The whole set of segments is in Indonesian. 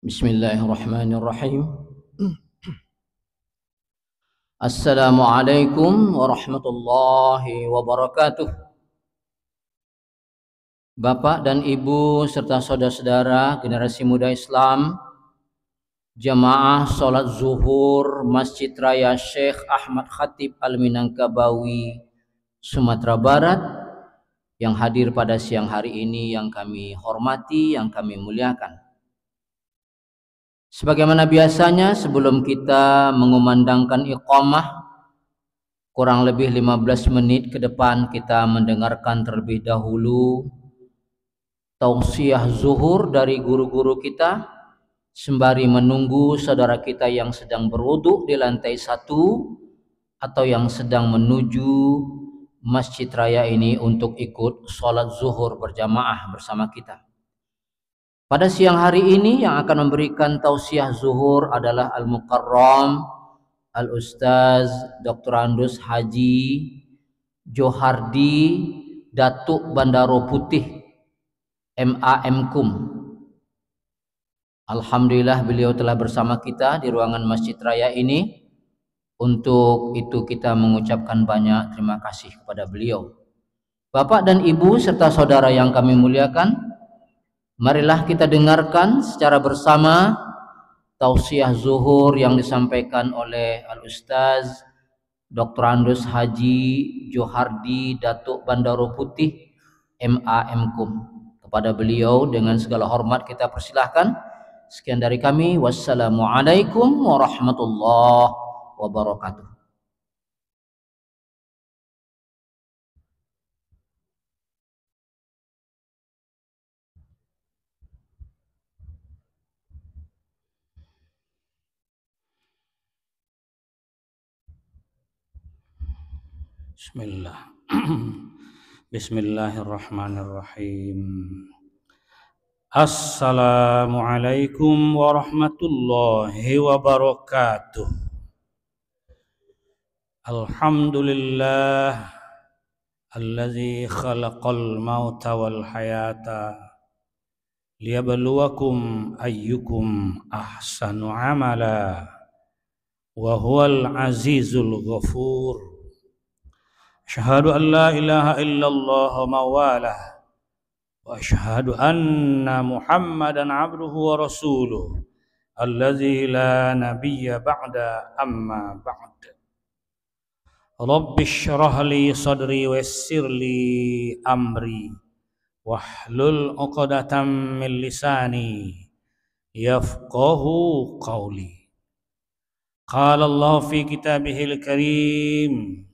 Bismillahirrahmanirrahim. Assalamualaikum warahmatullahi wabarakatuh. Bapak dan Ibu serta saudara-saudara generasi muda Islam, jamaah salat zuhur Masjid Raya Syekh Ahmad Khatib Al-Minangkabawi, Sumatera Barat yang hadir pada siang hari ini, yang kami hormati, yang kami muliakan. Sebagaimana biasanya, sebelum kita mengumandangkan iqamah, kurang lebih 15 menit ke depan kita mendengarkan terlebih dahulu tausiah zuhur dari guru-guru kita, sembari menunggu saudara kita yang sedang berwudu di lantai 1 atau yang sedang menuju masjid raya ini untuk ikut sholat zuhur berjamaah bersama kita. Pada siang hari ini yang akan memberikan tausiah zuhur adalah Al-Mukarram Al-Ustaz Dr. Andus Haji Johardi Datuk Bandaro Putih MAMkum. Alhamdulillah beliau telah bersama kita di ruangan Masjid Raya ini. Untuk itu kita mengucapkan banyak terima kasih kepada beliau. Bapak dan Ibu serta saudara yang kami muliakan, marilah kita dengarkan secara bersama tausiah zuhur yang disampaikan oleh Al-Ustaz Dr. Andus Haji Johardi Datuk Bandaro Putih MAMkum. Kepada beliau dengan segala hormat kita persilahkan. Sekian dari kami. Wassalamualaikum warahmatullahi wabarakatuh. Bismillah. Bismillahirrahmanirrahim. Assalamualaikum warahmatullahi wabarakatuh. Alhamdulillah alladzi khalaqal mauta wal hayata liyabluwakum ayyukum ahsanu amala wa huwal azizul ghafur. Asyhadu an la ilaha illallah mawalah wa asyhadu anna Muhammadan abduhu wa rasuluh alladzi la nabiyya ba'da amma ba'd. Rabbi shrah li sadri wa yassir li amri wahlul 'uqdatam min lisani yafqahu qawli. Qala Allah fi kitabihil karim,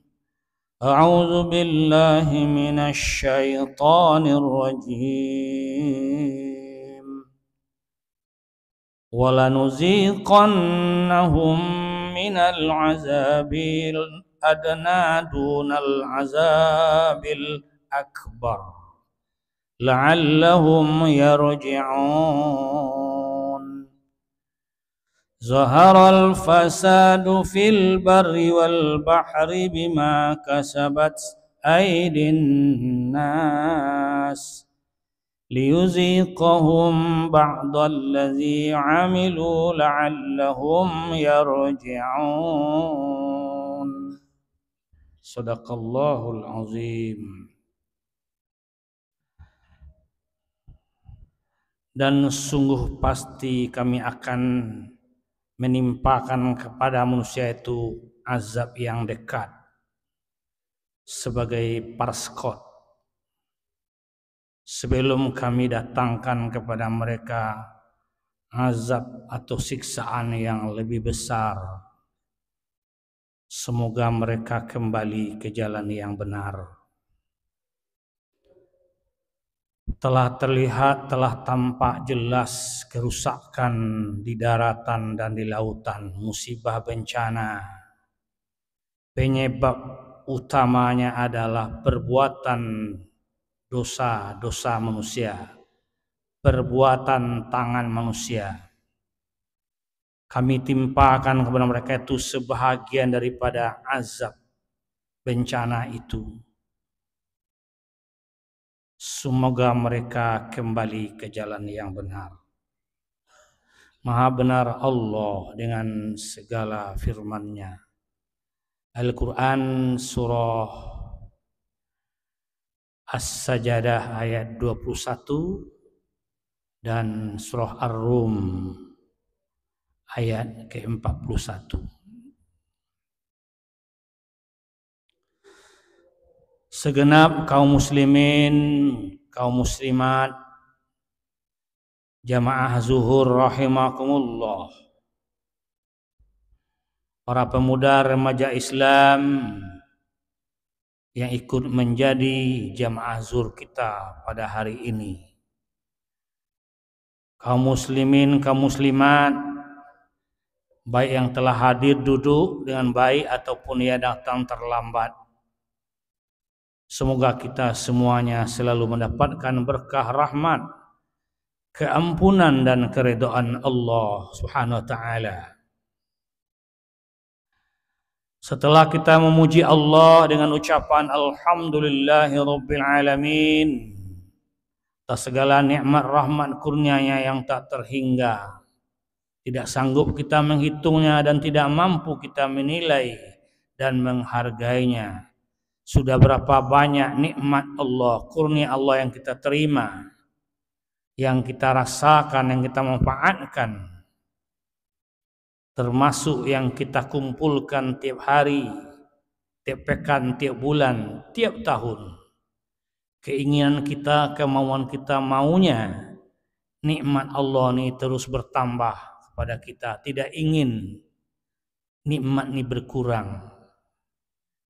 أعوذ بالله من الشيطان الرجيم ولنذيقنهم من العذاب الأدنى دون العذاب الأكبر لعلهم يرجعون. ظهر الفساد في البر والبحر بما كسبت أيدي الناس ليذيقهم بعض الذي عملوا لعلهم يرجعون. صدق الله العظيم. Dan sungguh pasti kami akan menimpakan kepada manusia itu azab yang dekat sebagai parskot sebelum kami datangkan kepada mereka azab atau siksaan yang lebih besar. Semoga mereka kembali ke jalan yang benar. Telah terlihat, telah tampak jelas kerusakan di daratan dan di lautan, musibah bencana. Penyebab utamanya adalah perbuatan dosa-dosa manusia, perbuatan tangan manusia. Kami timpakan kepada mereka itu sebahagian daripada azab bencana itu. Semoga mereka kembali ke jalan yang benar. Maha benar Allah dengan segala firman-Nya. Al-Quran surah As-Sajadah ayat 21 dan surah Ar-Rum ayat ke-41. Segenap kaum muslimin, kaum muslimat, jamaah zuhur rahimakumullah, para pemuda remaja Islam yang ikut menjadi jamaah zuhur kita pada hari ini. Kaum muslimin, kaum muslimat, baik yang telah hadir duduk dengan baik ataupun yang datang terlambat, semoga kita semuanya selalu mendapatkan berkah rahmat, keampunan dan keridhaan Allah Subhanahu wa taala. Setelah kita memuji Allah dengan ucapan alhamdulillahirabbil alamin atas segala nikmat rahmat kurnia-Nya yang tak terhingga, tidak sanggup kita menghitungnya dan tidak mampu kita menilai dan menghargainya. Sudah berapa banyak nikmat Allah, kurnia Allah yang kita terima, yang kita rasakan, yang kita manfaatkan, termasuk yang kita kumpulkan tiap hari, tiap pekan, tiap bulan, tiap tahun. Keinginan kita, kemauan kita maunya nikmat Allah ini terus bertambah kepada kita. Tidak ingin nikmat ini berkurang.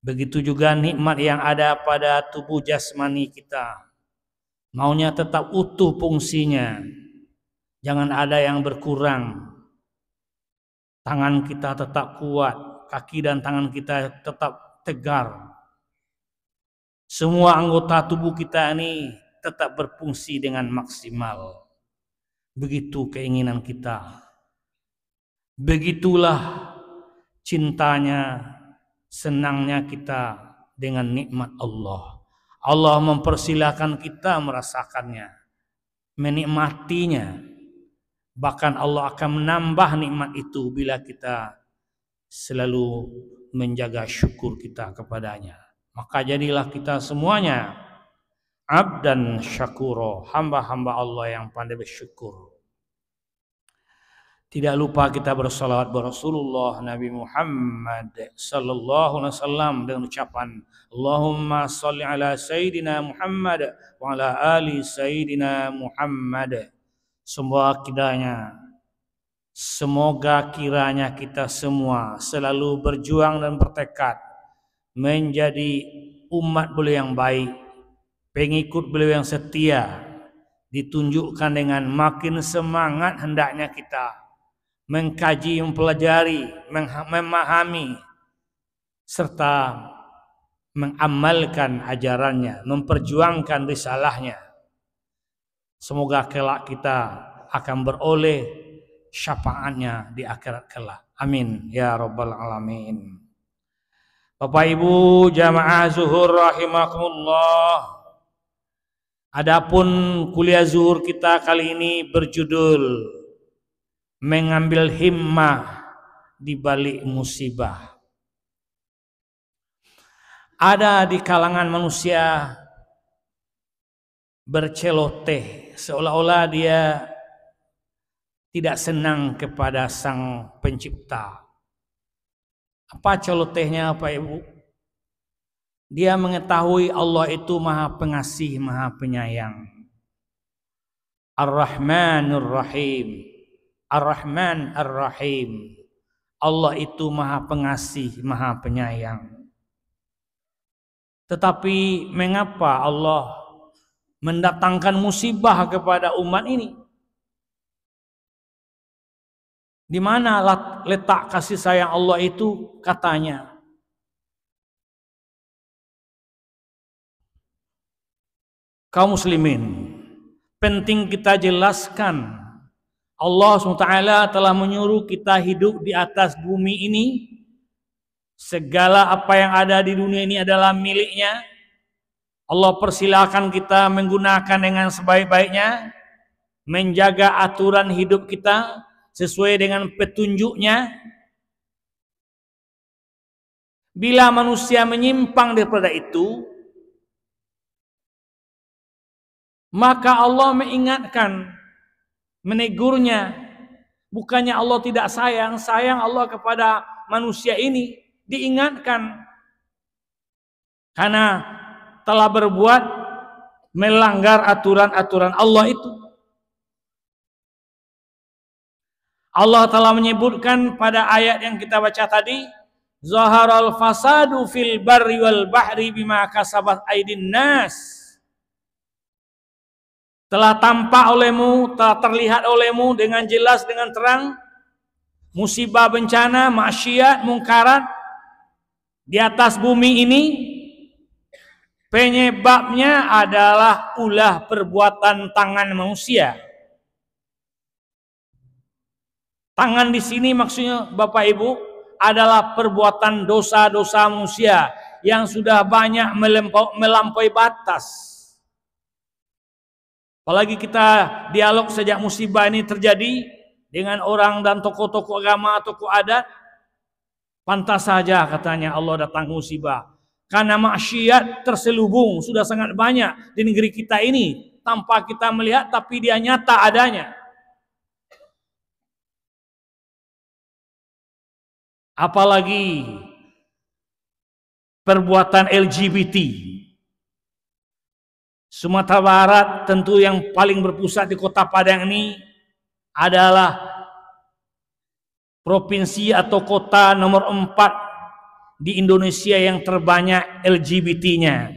Begitu juga nikmat yang ada pada tubuh jasmani kita, maunya tetap utuh fungsinya, jangan ada yang berkurang. Tangan kita tetap kuat, kaki dan tangan kita tetap tegar. Semua anggota tubuh kita ini tetap berfungsi dengan maksimal. Begitu keinginan kita. Begitulah cintanya, senangnya kita dengan nikmat Allah. Allah mempersilahkan kita merasakannya, menikmatinya. Bahkan Allah akan menambah nikmat itu bila kita selalu menjaga syukur kita kepadanya. Maka jadilah kita semuanya abdan syakuro, hamba-hamba Allah yang pandai bersyukur. Tidak lupa kita bersalawat kepada Rasulullah Nabi Muhammad sallallahu alaihi wasallam dengan ucapan Allahumma shalli ala sayyidina Muhammad wa ala ali sayyidina Muhammad. Semoga kiranya kita semua selalu berjuang dan bertekad menjadi umat beliau yang baik, pengikut beliau yang setia, ditunjukkan dengan makin semangat hendaknya kita mengkaji, mempelajari, memahami, serta mengamalkan ajarannya, memperjuangkan risalahnya. Semoga kelak kita akan beroleh syafaatnya di akhirat kelak. Amin ya rabbal alamin. Bapak Ibu jamaah zuhur rahimakumullah. Adapun kuliah zuhur kita kali ini berjudul mengambil himmah di balik musibah. Ada di kalangan manusia berceloteh seolah-olah dia tidak senang kepada Sang Pencipta. Apa celotehnya Pak Ibu? Dia mengetahui Allah itu Maha Pengasih, Maha Penyayang. Ar-Rahmanur Rahim. Ar-Rahman Ar-Rahim. Allah itu Maha Pengasih, Maha Penyayang. Tetapi mengapa Allah mendatangkan musibah kepada umat ini? Di mana letak kasih sayang Allah itu? Katanya, kaum muslimin, penting kita jelaskan Allah SWT telah menyuruh kita hidup di atas bumi ini. Segala apa yang ada di dunia ini adalah miliknya. Allah persilakan kita menggunakan dengan sebaik-baiknya, menjaga aturan hidup kita, sesuai dengan petunjuknya. Bila manusia menyimpang daripada itu, maka Allah mengingatkan, menegurnya. Bukannya Allah tidak sayang, sayang Allah kepada manusia ini, diingatkan karena telah berbuat melanggar aturan-aturan Allah itu. Allah telah menyebutkan pada ayat yang kita baca tadi, zaharal fasadu fil barri wal bahri bima kasabat aydin nas. Telah tampak olehmu, telah terlihat olehmu dengan jelas, dengan terang, musibah, bencana, maksiat, mungkarat di atas bumi ini. Penyebabnya adalah ulah perbuatan tangan manusia. Tangan di sini maksudnya Bapak Ibu adalah perbuatan dosa-dosa manusia yang sudah banyak melampaui batas. Apalagi kita dialog sejak musibah ini terjadi dengan orang dan tokoh-tokoh agama, tokoh adat, pantas saja katanya Allah datang musibah. Karena maksiat terselubung sudah sangat banyak di negeri kita ini tanpa kita melihat, tapi dia nyata adanya. Apalagi perbuatan LGBT. Sumatera Barat tentu yang paling berpusat di Kota Padang ini adalah provinsi atau kota nomor 4 di Indonesia yang terbanyak LGBT-nya.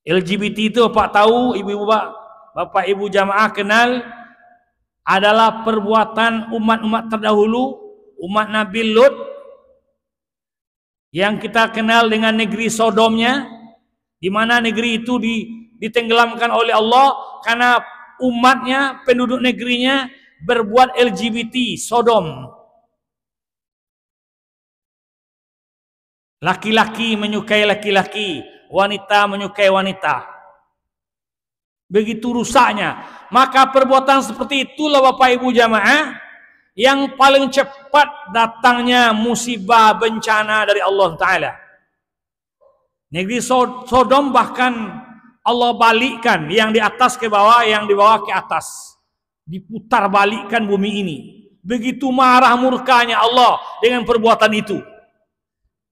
LGBT itu Pak tahu, ibu-ibu, Bapak Ibu jamaah kenal, adalah perbuatan umat-umat terdahulu, umat Nabi Lut, yang kita kenal dengan negeri Sodomnya, di mana negeri itu ditenggelamkan oleh Allah karena umatnya, penduduk negerinya berbuat LGBT, Sodom. Laki-laki menyukai laki-laki, wanita menyukai wanita. Begitu rusaknya. Maka perbuatan seperti itulah Bapak Ibu jamaah yang paling cepat datangnya musibah bencana dari Allah Ta'ala. Negeri Sodom bahkan Allah balikkan, yang di atas ke bawah, yang di bawah ke atas. Diputar balikkan bumi ini. Begitu marah murkanya Allah dengan perbuatan itu.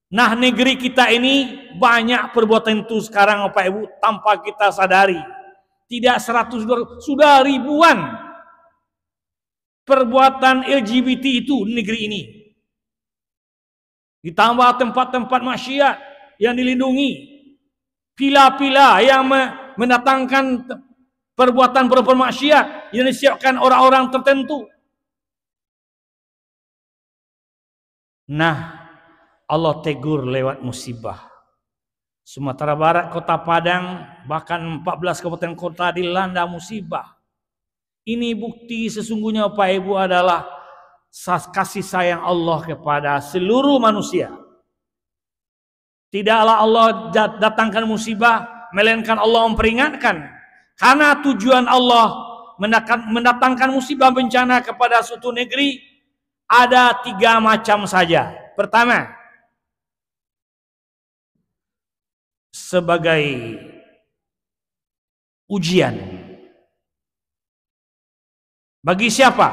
Nah, negeri kita ini banyak perbuatan itu sekarang Bapak Ibu tanpa kita sadari. Tidak 100, sudah ribuan perbuatan LGBT itu di negeri ini. Ditambah tempat-tempat maksiat yang dilindungi, pila-pila yang mendatangkan perbuatan-perbuatan maksiat yang disiapkan orang-orang tertentu. Nah, Allah tegur lewat musibah. Sumatera Barat, Kota Padang, bahkan 14 kabupaten kota dilanda musibah. Ini bukti sesungguhnya Bapak Ibu adalah kasih sayang Allah kepada seluruh manusia. Tidaklah Allah datangkan musibah, melainkan Allah memperingatkan. Karena tujuan Allah mendatangkan musibah bencana kepada suatu negeri ada 3 macam saja. Pertama, sebagai ujian. Bagi siapa?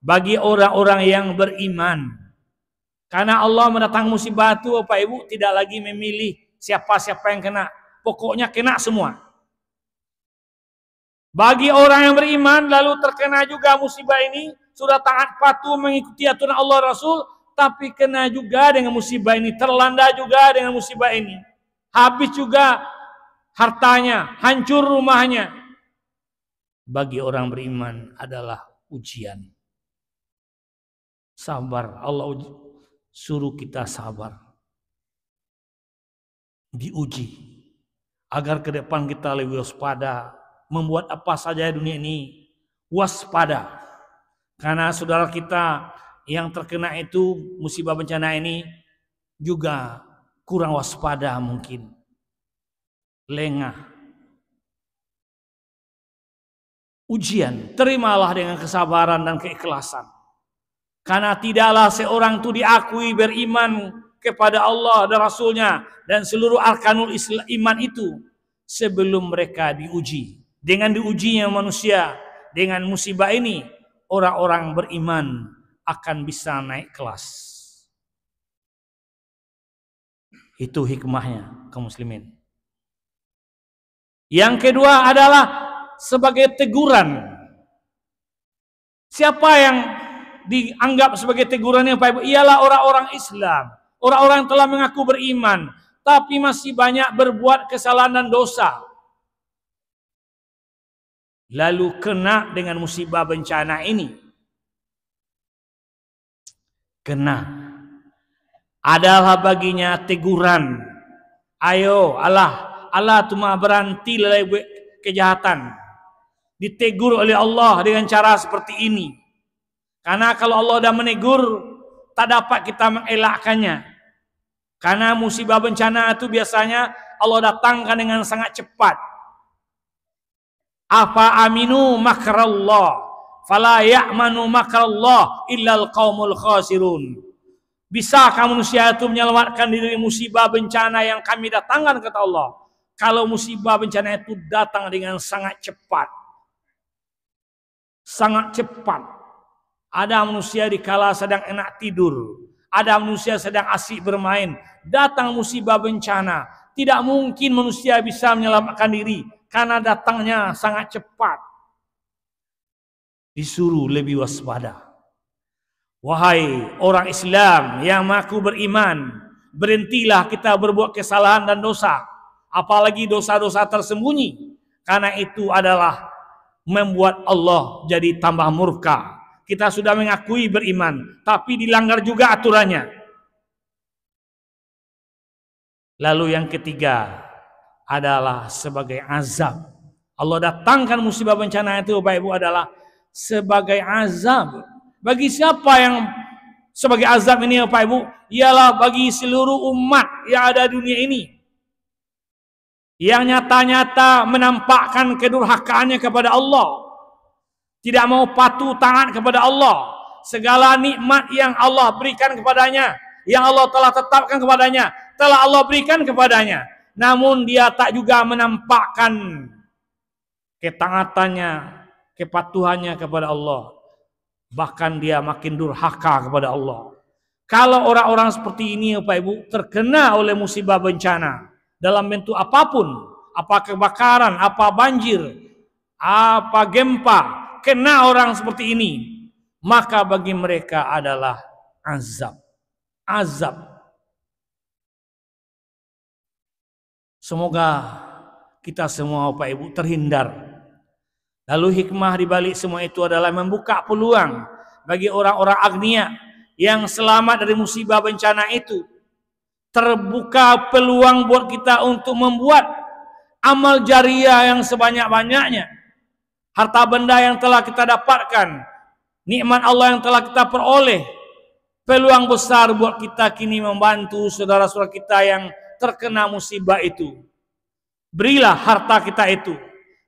Bagi orang-orang yang beriman. Karena Allah mendatangkan musibah itu Bapak Ibu tidak lagi memilih siapa-siapa yang kena. Pokoknya kena semua. Bagi orang yang beriman lalu terkena juga musibah ini, sudah taat patuh mengikuti aturan Allah Rasul, tapi kena juga dengan musibah ini, terlanda juga dengan musibah ini. Habis juga hartanya, hancur rumahnya. Bagi orang beriman adalah ujian. Sabar, Allah suruh kita sabar. Diuji. Agar ke depan kita lebih waspada. Membuat apa saja dunia ini waspada. Karena saudara kita yang terkena itu musibah bencana ini juga kurang waspada mungkin. Lengah. Ujian, terimalah dengan kesabaran dan keikhlasan. Karena tidaklah seorang itu diakui beriman kepada Allah dan Rasulnya dan seluruh arkanul iman itu sebelum mereka diuji. Dengan diujinya manusia dengan musibah ini, orang-orang beriman akan bisa naik kelas. Itu hikmahnya kaum muslimin. Yang kedua adalah sebagai teguran. Siapa yang dianggap sebagai tegurannya Pak Ibu? Ialah orang-orang Islam, orang-orang yang telah mengaku beriman, tapi masih banyak berbuat kesalahan dan dosa. Lalu kena dengan musibah bencana ini. Kena. Adalah baginya teguran. Ayo, Allah tu maha berhenti dari kejahatan. Ditegur oleh Allah dengan cara seperti ini. Karena kalau Allah dah menegur, tak dapat kita mengelakkannya. Karena musibah bencana itu biasanya Allah datangkan dengan sangat cepat. Afa aminu makrallah, fala ya'manu makrallah illal qaumul khasirun. Bisakah manusia itu menyelamatkan diri dari musibah bencana yang kami datangkan, kata Allah? Kalau musibah bencana itu datang dengan sangat cepat. Sangat cepat. Ada manusia dikala sedang enak tidur, ada manusia sedang asik bermain, datang musibah bencana. Tidak mungkin manusia bisa menyelamatkan diri karena datangnya sangat cepat. Disuruh lebih waspada. Wahai orang Islam yang mengaku beriman, berhentilah kita berbuat kesalahan dan dosa, apalagi dosa-dosa tersembunyi, karena itu adalah membuat Allah jadi tambah murka. Kita sudah mengakui beriman, tapi dilanggar juga aturannya. Lalu yang ketiga adalah sebagai azab. Allah datangkan musibah bencana itu Bapak Ibu adalah sebagai azab. Bagi siapa yang sebagai azab ini Bapak Ibu? Ialah bagi seluruh umat yang ada di dunia ini, yang nyata-nyata menampakkan kedurhakaannya kepada Allah, tidak mau patuh taat kepada Allah. Segala nikmat yang Allah berikan kepadanya, yang Allah telah tetapkan kepadanya, telah Allah berikan kepadanya. Namun dia tak juga menampakkan ketaatannya, kepatuhannya kepada Allah. Bahkan dia makin durhaka kepada Allah. Kalau orang-orang seperti ini Bapak Ibu terkena oleh musibah bencana dalam bentuk apapun, apa kebakaran, apa banjir, apa gempa, kena orang seperti ini, maka bagi mereka adalah azab. Azab. Semoga kita semua Bapak Ibu terhindar. Lalu hikmah di balik semua itu adalah membuka peluang bagi orang-orang agnia yang selamat dari musibah bencana itu. Terbuka peluang buat kita untuk membuat amal jariah yang sebanyak-banyaknya. Harta benda yang telah kita dapatkan, nikmat Allah yang telah kita peroleh, peluang besar buat kita kini membantu saudara-saudara kita yang terkena musibah itu. Berilah harta kita itu.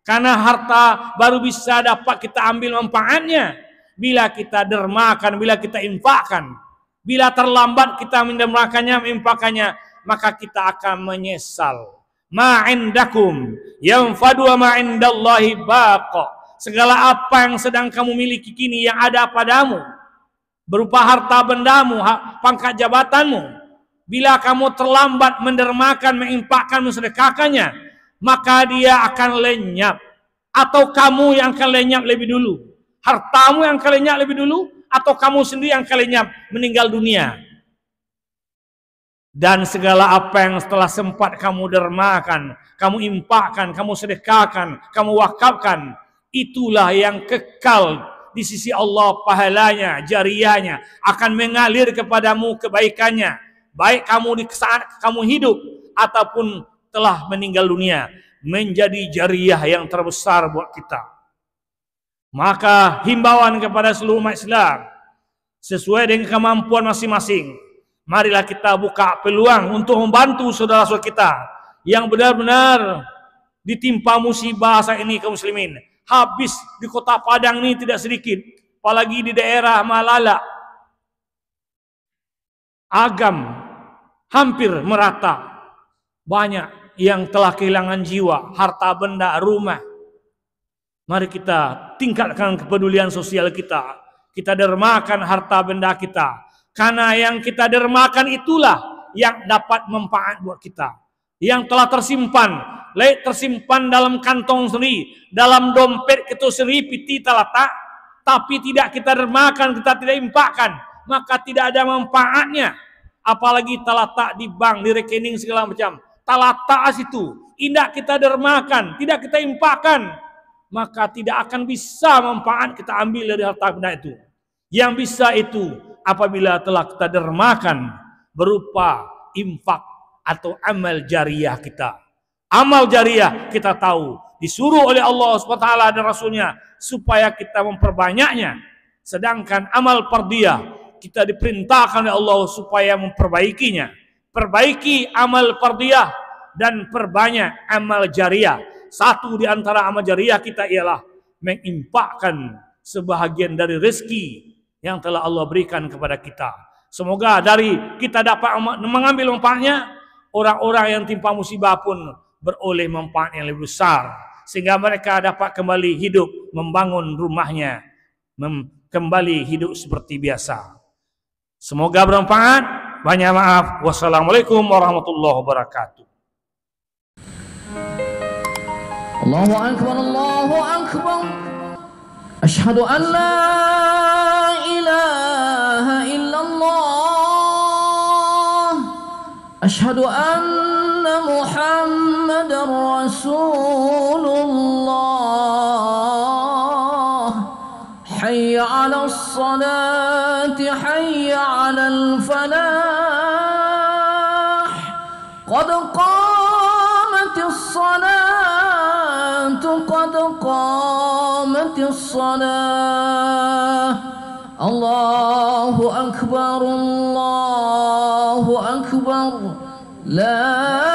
Karena harta baru bisa dapat kita ambil manfaatnya bila kita dermakan, bila kita infakkan. Bila terlambat kita mendermakannya, menginfakkannya, maka kita akan menyesal. Ma indakum yanfadu wa ma indallahi baqa. Segala apa yang sedang kamu miliki kini yang ada padamu, berupa harta bendamu, pangkat jabatanmu, bila kamu terlambat mendermakan, menginfakkan, mensedekahkannya, maka dia akan lenyap. Atau kamu yang akan lenyap lebih dulu, hartamu yang akan lenyap lebih dulu, atau kamu sendiri yang akan lenyap meninggal dunia. Dan segala apa yang setelah sempat kamu dermakan, kamu infakkan, kamu sedekahkan, kamu wakafkan, itulah yang kekal di sisi Allah, pahalanya, jariahnya akan mengalir kepadamu kebaikannya, baik kamu di saat kamu hidup ataupun telah meninggal dunia, menjadi jariah yang terbesar buat kita. Maka himbauan kepada seluruh umat Islam, sesuai dengan kemampuan masing-masing, marilah kita buka peluang untuk membantu saudara-saudara kita yang benar-benar ditimpa musibah saat ini, kaum muslimin. Habis di kota Padang ini tidak sedikit, apalagi di daerah Malala, agam hampir merata. Banyak yang telah kehilangan jiwa, harta benda, rumah. Mari kita tingkatkan kepedulian sosial kita. Kita dermakan harta benda kita. Karena yang kita dermakan itulah yang dapat manfaat buat kita. Yang telah tersimpan dalam kantong sendiri, dalam dompet kita sendiri, piti letak, tapi tidak kita dermakan, kita tidak infakkan, maka tidak ada manfaatnya. Apalagi terletak di bank, di rekening segala macam. Terletak situ, tidak kita dermakan, tidak kita infakkan, maka tidak akan bisa manfaat kita ambil dari harta benda itu. Yang bisa itu apabila telah kita dermakan berupa infak atau amal jariah kita. Amal jariah kita tahu disuruh oleh Allah SWT dan Rasulnya supaya kita memperbanyaknya. Sedangkan amal fardiyah kita diperintahkan oleh Allah supaya memperbaikinya. Perbaiki amal fardiyah dan perbanyak amal jariah. Satu di antara amal jariah kita ialah menginfakkan sebahagian dari rezeki yang telah Allah berikan kepada kita. Semoga dari kita dapat mengambil manfaatnya, orang-orang yang timpa musibah pun beroleh manfaat yang lebih besar, sehingga mereka dapat kembali hidup, membangun rumahnya, kembali hidup seperti biasa. Semoga bermanfaat. Banyak maaf. Wassalamualaikum warahmatullahi wabarakatuh. Allahu Akbar, Allahu Akbar. Asyhadu an la ilaha illallah. Asyhadu anna Muhammadar Rasulullah. Hayya 'alas salati, hayya 'alal falah. Qad qamatis salatu, qad qamatis salah. Allahu Akbar, Allahu Akbar. La